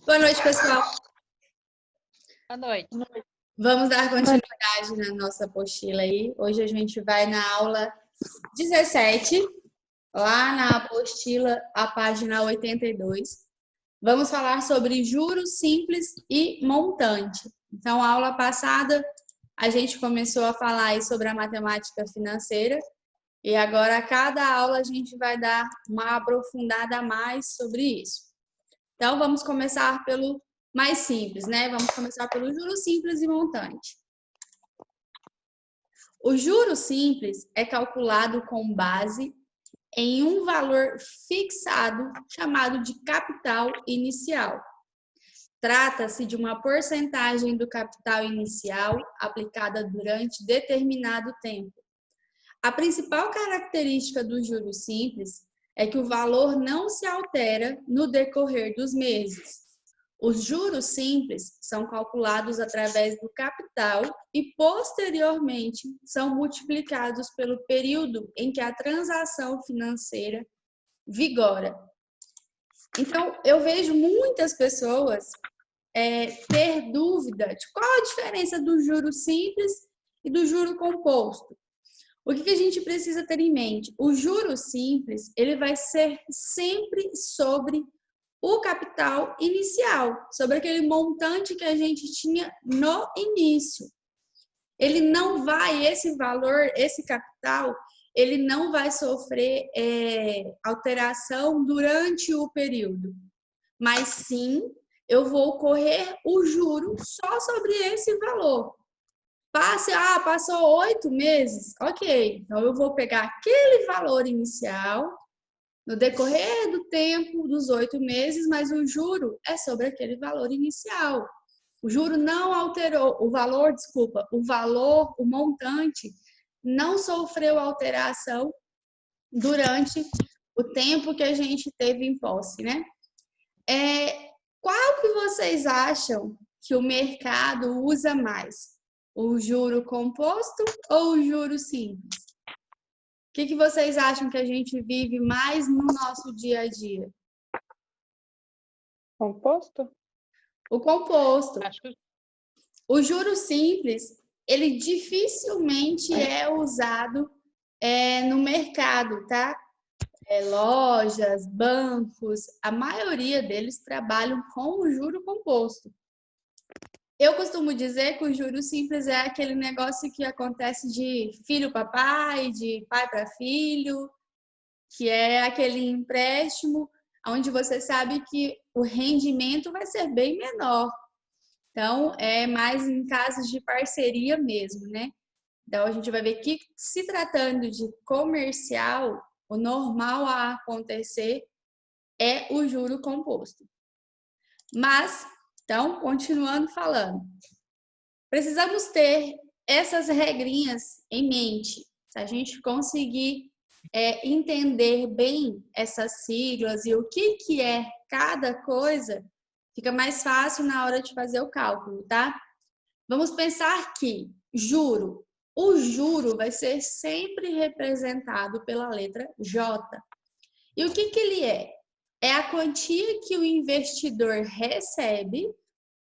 Boa noite, pessoal. Boa noite. Vamos dar continuidade na nossa apostila aí. Hoje a gente vai na aula 17, lá na apostila, a página 82. Vamos falar sobre juros simples e montante. Então, a aula passada, a gente começou a falar aí sobre a matemática financeira e agora, a cada aula, a gente vai dar uma aprofundada a mais sobre isso. Então, vamos começar pelo mais simples, né? Vamos começar pelo juro simples e montante. O juro simples é calculado com base em um valor fixado chamado de capital inicial. Trata-se de uma porcentagem do capital inicial aplicada durante determinado tempo. A principal característica do juro simples é que o valor não se altera no decorrer dos meses. Os juros simples são calculados através do capital e, posteriormente, são multiplicados pelo período em que a transação financeira vigora. Então, eu vejo muitas pessoas ter dúvida de qual a diferença do juro simples e do juro composto. O que a gente precisa ter em mente? O juro simples, ele vai ser sempre sobre o capital inicial, sobre aquele montante que a gente tinha no início. Ele não vai, esse valor, esse capital, ele não vai sofrer alteração durante o período. Mas sim, eu vou correr o juro só sobre esse valor. Passou 8 meses, ok. Então, eu vou pegar aquele valor inicial no decorrer do tempo dos 8 meses, mas o juro é sobre aquele valor inicial. O juro não alterou, o montante não sofreu alteração durante o tempo que a gente teve em posse, né? Qual que vocês acham que o mercado usa mais? O juro composto ou o juro simples? O que vocês acham que a gente vive mais no nosso dia a dia? Composto? O composto. Acho que O juro simples, ele dificilmente é usado no mercado, tá? Lojas, bancos, a maioria deles trabalham com o juro composto. Eu costumo dizer que o juro simples é aquele negócio que acontece de filho para pai, de pai para filho, que é aquele empréstimo onde você sabe que o rendimento vai ser bem menor. Então, é mais em casos de parceria mesmo, né? Então, a gente vai ver que, se tratando de comercial, o normal a acontecer é o juro composto. Mas, então, continuando falando, precisamos ter essas regrinhas em mente. Se a gente conseguir entender bem essas siglas e o que é cada coisa, fica mais fácil na hora de fazer o cálculo, tá? Vamos pensar que o juro vai ser sempre representado pela letra J. E o que ele é? É a quantia que o investidor recebe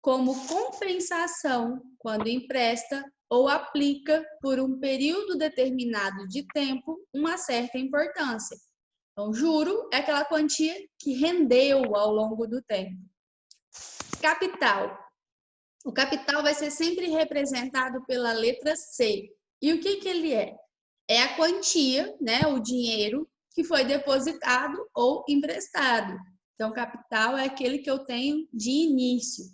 como compensação quando empresta ou aplica por um período determinado de tempo uma certa importância. Então, juro é aquela quantia que rendeu ao longo do tempo. Capital. O capital vai ser sempre representado pela letra C. E o que ele é? É a quantia, né, o dinheiro que foi depositado ou emprestado. Então, capital é aquele que eu tenho de início.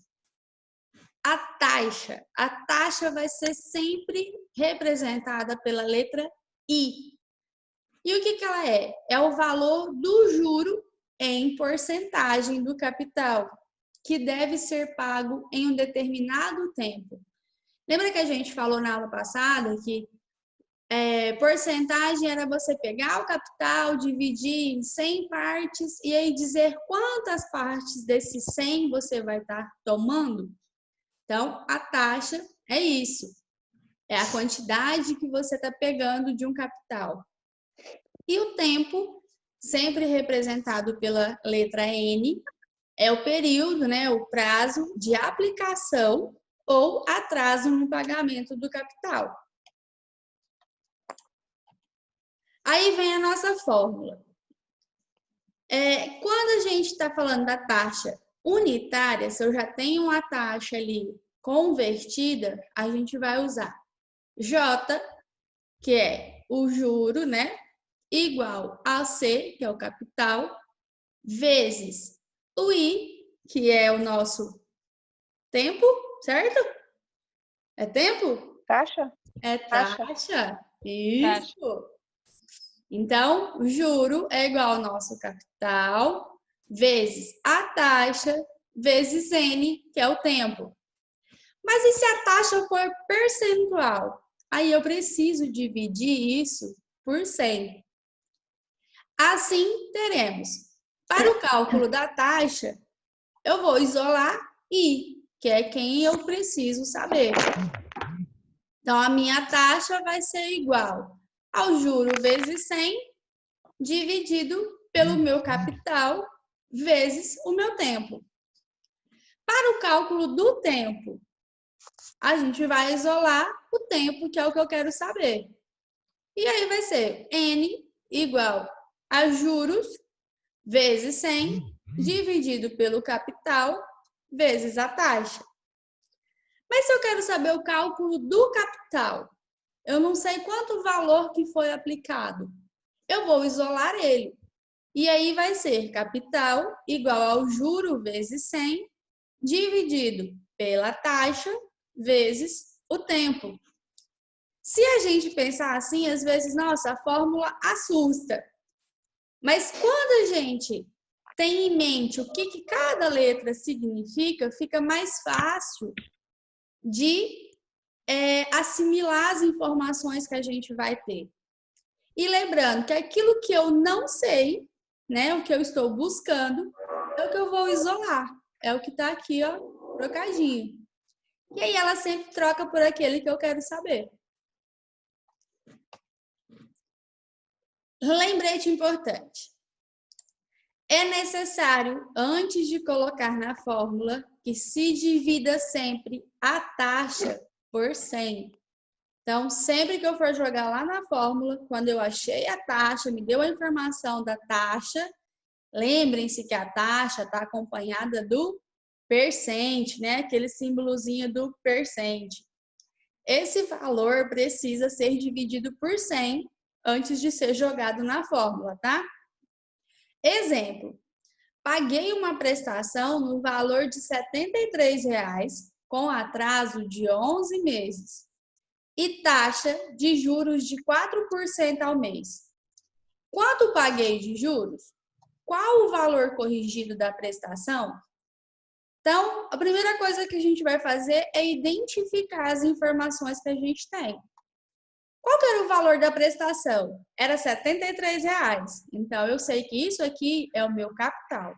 A taxa vai ser sempre representada pela letra I. E o que ela é? É o valor do juro em porcentagem do capital, que deve ser pago em um determinado tempo. Lembra que a gente falou na aula passada que porcentagem era você pegar o capital, dividir em 100 partes e aí dizer quantas partes desses 100 você vai estar tomando? Então, a taxa é isso. É a quantidade que você está pegando de um capital. E o tempo, sempre representado pela letra N, é o período, né, o prazo de aplicação ou atraso no pagamento do capital. Aí vem a nossa fórmula. Quando a gente está falando da taxa unitária, se eu já tenho uma taxa ali convertida, a gente vai usar J, que é o juro, né? Igual a C, que é o capital, vezes o I, que é o nosso tempo, certo? É tempo? Taxa? É Taxa? taxa. Taxa. Isso. Então, o juro é igual ao nosso capital vezes a taxa vezes N, que é o tempo. Mas e se a taxa for percentual? Aí eu preciso dividir isso por 100. Assim, teremos, para o cálculo da taxa, eu vou isolar I, que é quem eu preciso saber. Então, a minha taxa vai ser igual ao juro vezes 100, dividido pelo meu capital, vezes o meu tempo. Para o cálculo do tempo, a gente vai isolar o tempo, que é o que eu quero saber. E aí vai ser N igual a juros vezes 100, dividido pelo capital, vezes a taxa. Mas se eu quero saber o cálculo do capital, eu não sei quanto valor que foi aplicado. Eu vou isolar ele. E aí vai ser capital igual ao juro vezes 100, dividido pela taxa vezes o tempo. Se a gente pensar assim, às vezes, nossa, a fórmula assusta. Mas quando a gente tem em mente o que cada letra significa, fica mais fácil de assimilar as informações que a gente vai ter. E lembrando que aquilo que eu não sei, né, o que eu estou buscando, é o que eu vou isolar. É o que está aqui, ó, trocadinho. E aí ela sempre troca por aquele que eu quero saber. Lembrete importante. É necessário, antes de colocar na fórmula, que se divida sempre a taxa por 100. Então, sempre que eu for jogar lá na fórmula, quando eu achei a taxa, me deu a informação da taxa, lembrem-se que a taxa está acompanhada do percent, né? Aquele símbolozinho do percent. Esse valor precisa ser dividido por 100 antes de ser jogado na fórmula, tá? Exemplo, paguei uma prestação no valor de R$ 73,00 com atraso de 11 meses e taxa de juros de 4% ao mês. Quanto paguei de juros? Qual o valor corrigido da prestação? Então, a primeira coisa que a gente vai fazer é identificar as informações que a gente tem. Qual que era o valor da prestação? Era R$ 73,00. Então, eu sei que isso aqui é o meu capital.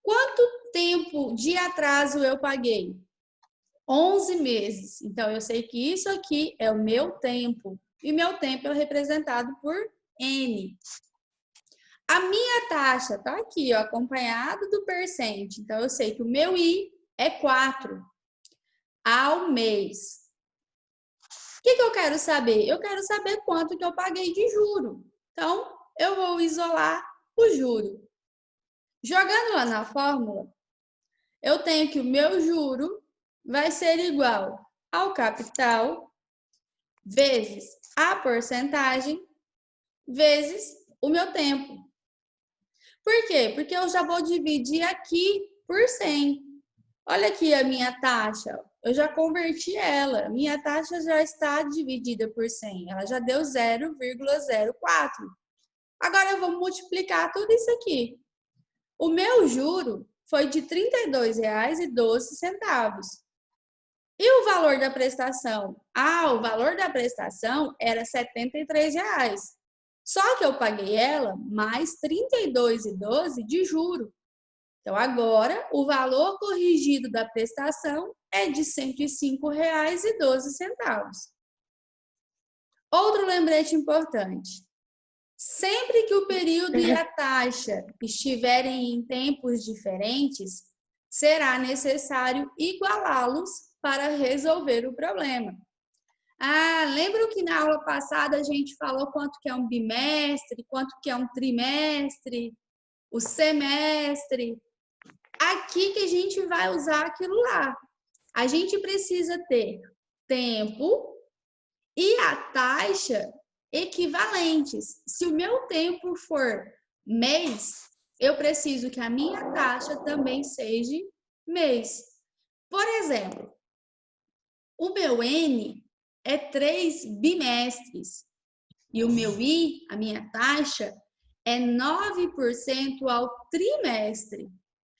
Quanto tempo de atraso eu paguei? 11 meses. Então, eu sei que isso aqui é o meu tempo. E meu tempo é representado por N. A minha taxa está aqui, ó, acompanhado do percent. Então, eu sei que o meu I é 4 ao mês. O que eu quero saber? Eu quero saber quanto que eu paguei de juro. Então, eu vou isolar o juro. Jogando lá na fórmula, eu tenho que o meu juro vai ser igual ao capital vezes a porcentagem vezes o meu tempo. Por quê? Porque eu já vou dividir aqui por 100. Olha aqui a minha taxa. Eu já converti ela. Minha taxa já está dividida por 100. Ela já deu 0,04. Agora eu vou multiplicar tudo isso aqui. O meu juro foi de R$ 32,12. E o valor da prestação? O valor da prestação era R$ 73,00. Só que eu paguei ela mais R$ 32,12 de juro. Então, agora, o valor corrigido da prestação é de R$ 105,12. Outro lembrete importante. Sempre que o período e a taxa estiverem em tempos diferentes, será necessário igualá-los para resolver o problema. Ah, lembra que na aula passada a gente falou quanto que é um bimestre, quanto que é um trimestre, o semestre? Aqui que a gente vai usar aquilo lá. A gente precisa ter tempo e a taxa equivalentes. Se o meu tempo for mês, eu preciso que a minha taxa também seja mês. Por exemplo, o meu N é 3 bimestres e o meu I, a minha taxa, é 9% ao trimestre.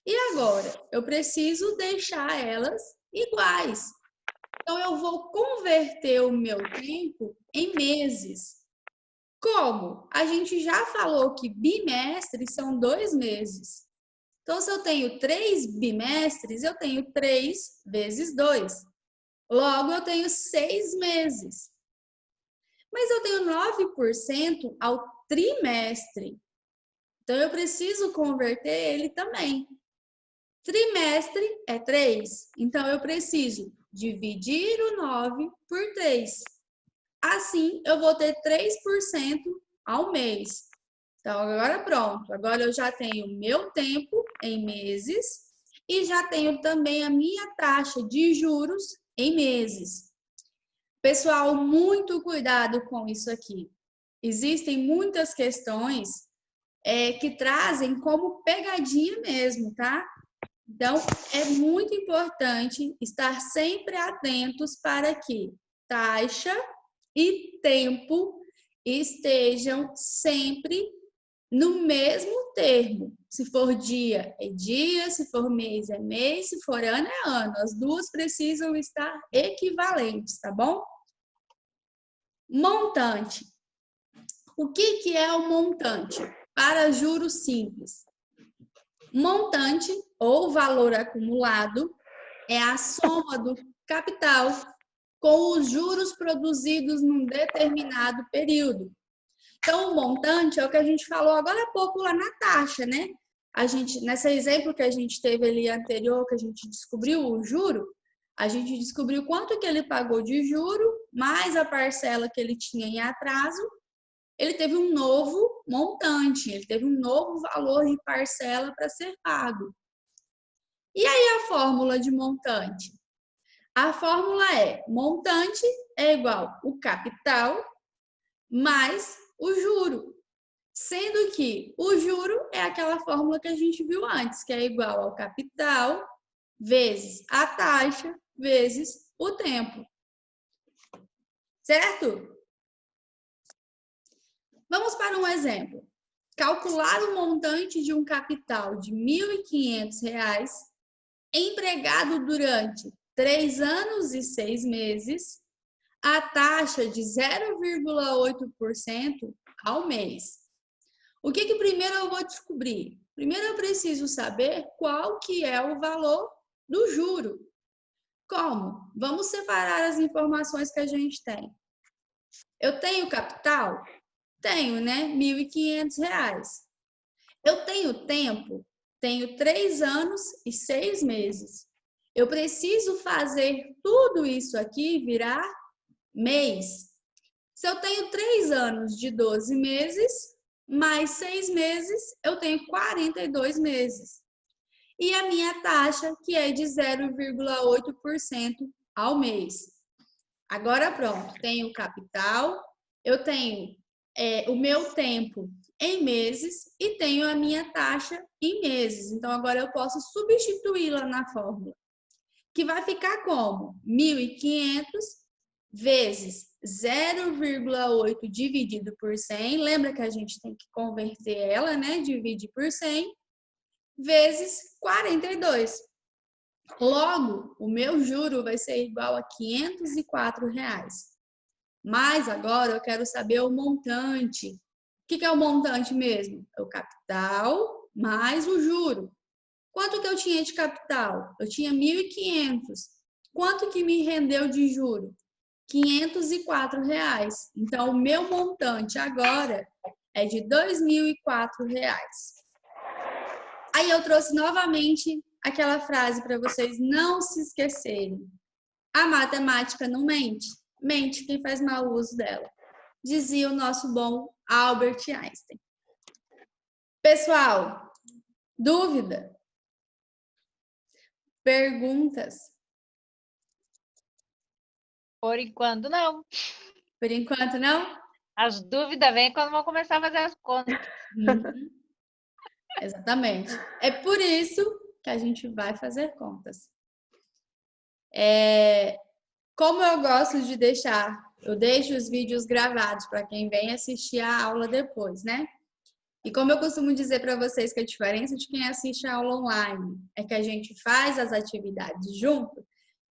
E agora? Eu preciso deixar elas iguais. Então, eu vou converter o meu tempo em meses. Como? A gente já falou que bimestres são 2 meses. Então, se eu tenho 3 bimestres, eu tenho 3 vezes 2. Logo, eu tenho 6 meses. Mas eu tenho 9% ao trimestre. Então, eu preciso converter ele também. Trimestre é 3. Então, eu preciso dividir o 9 por 3. Assim, eu vou ter 3% ao mês. Então, agora pronto. Agora eu já tenho meu tempo em meses e já tenho também a minha taxa de juros em meses. Pessoal, muito cuidado com isso aqui. Existem muitas questões que trazem como pegadinha mesmo, tá? Então, é muito importante estar sempre atentos para que taxa e tempo estejam sempre no mesmo termo. Se for dia, é dia, se for mês, é mês, se for ano, é ano. As duas precisam estar equivalentes, tá bom? Montante. O que é o montante? Para juros simples. Montante ou valor acumulado é a soma do capital com os juros produzidos num determinado período. Então, o montante é o que a gente falou agora há pouco lá na taxa, né? A gente, nesse exemplo que a gente teve ali anterior, que a gente descobriu o juro, a gente descobriu quanto que ele pagou de juro, mais a parcela que ele tinha em atraso, ele teve um novo montante, ele teve um novo valor de parcela para ser pago. E aí a fórmula de montante? A fórmula é montante é igual o capital mais o juro. Sendo que o juro é aquela fórmula que a gente viu antes, que é igual ao capital vezes a taxa vezes o tempo. Certo? Vamos para um exemplo. Calcular o montante de um capital de R$ 1.500 empregado durante 3 anos e 6 meses, a taxa de 0,8% ao mês. O que primeiro eu vou descobrir? Primeiro eu preciso saber qual que é o valor do juro. Como? Vamos separar as informações que a gente tem. Eu tenho capital? Tenho, né? R$ 1.500. Eu tenho tempo? Tenho 3 anos e 6 meses. Eu preciso fazer tudo isso aqui virar mês. Se eu tenho 3 anos de 12 meses, mais 6 meses, eu tenho 42 meses. E a minha taxa, que é de 0,8% ao mês. Agora pronto, tenho o capital, eu tenho o meu tempo em meses e tenho a minha taxa em meses. Então, agora eu posso substituí-la na fórmula, que vai ficar como 1.500 vezes 0,8 dividido por 100. Lembra que a gente tem que converter ela, né? Divide por 100 vezes 42. Logo, o meu juro vai ser igual a R$ 504. Mas agora eu quero saber o montante. O que é o montante mesmo? É o capital mais o juro. Quanto que eu tinha de capital? Eu tinha 1.500. Quanto que me rendeu de juro? R$ 504. Então, o meu montante agora é de R$ 2.004. Aí eu trouxe novamente aquela frase para vocês não se esquecerem. A matemática não mente, mente quem faz mau uso dela, dizia o nosso bom Albert Einstein. Pessoal, dúvida? Perguntas? Por enquanto, não. Por enquanto, não? As dúvidas vêm quando vão começar a fazer as contas. Uhum. Exatamente. É por isso que a gente vai fazer contas. Como eu gosto de deixar, eu deixo os vídeos gravados para quem vem assistir a aula depois, né? E como eu costumo dizer para vocês que a diferença de quem assiste a aula online é que a gente faz as atividades junto,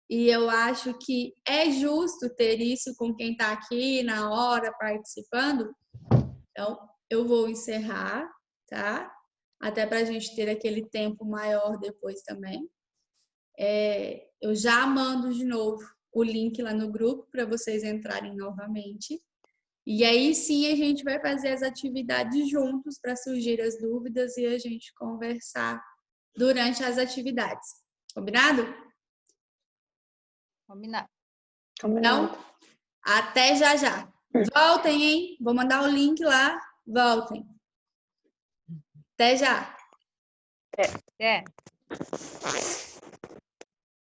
e eu acho que é justo ter isso com quem está aqui na hora participando. Então, eu vou encerrar, tá? Até para a gente ter aquele tempo maior depois também. Eu já mando de novo o link lá no grupo para vocês entrarem novamente. E aí sim a gente vai fazer as atividades juntos para surgir as dúvidas e a gente conversar durante as atividades. Combinado? Combinado. Então, até já já. Voltem, hein? Vou mandar o link lá. Voltem. Até já. É.